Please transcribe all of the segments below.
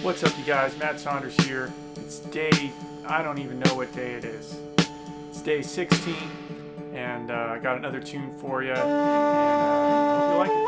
What's up, you guys? Matt Saunders here. It's day, I don't even know what day it is. It's day 16, and I got another tune for you, and hope you like it.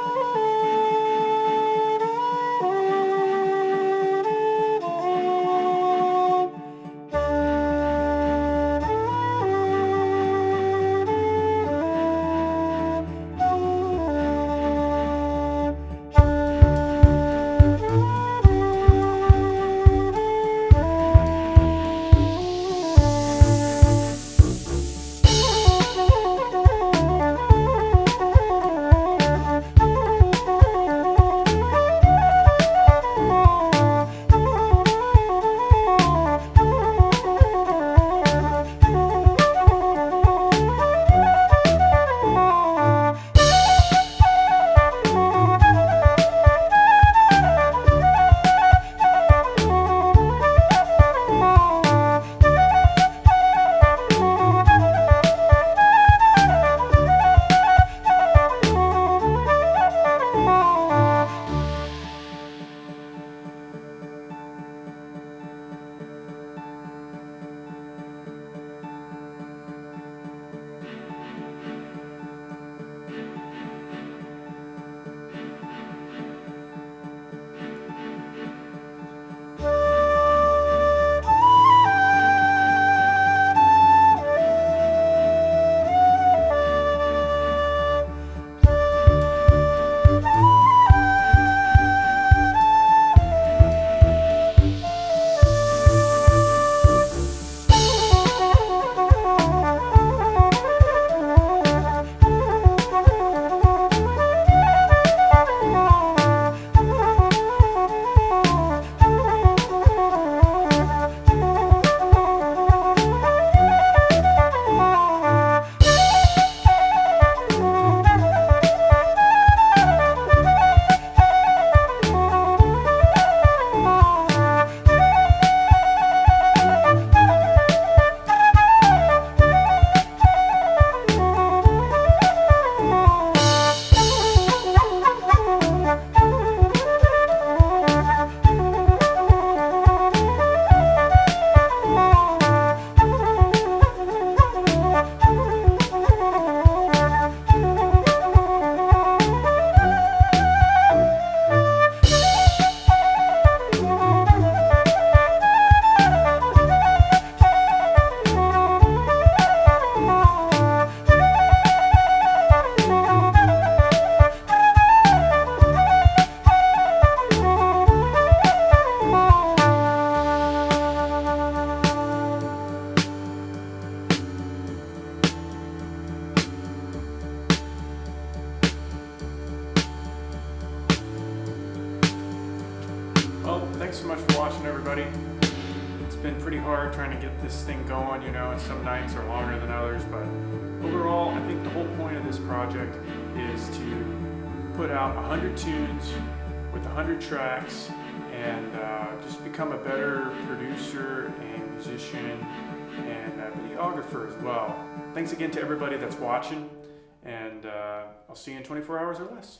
Well, thanks so much for watching, everybody. It's been pretty hard trying to get this thing going, and some nights are longer than others, but overall, I think the whole point of this project is to put out 100 tunes with 100 tracks and just become a better producer and musician and videographer as well. Thanks again to everybody that's watching, and I'll see you in 24 hours or less.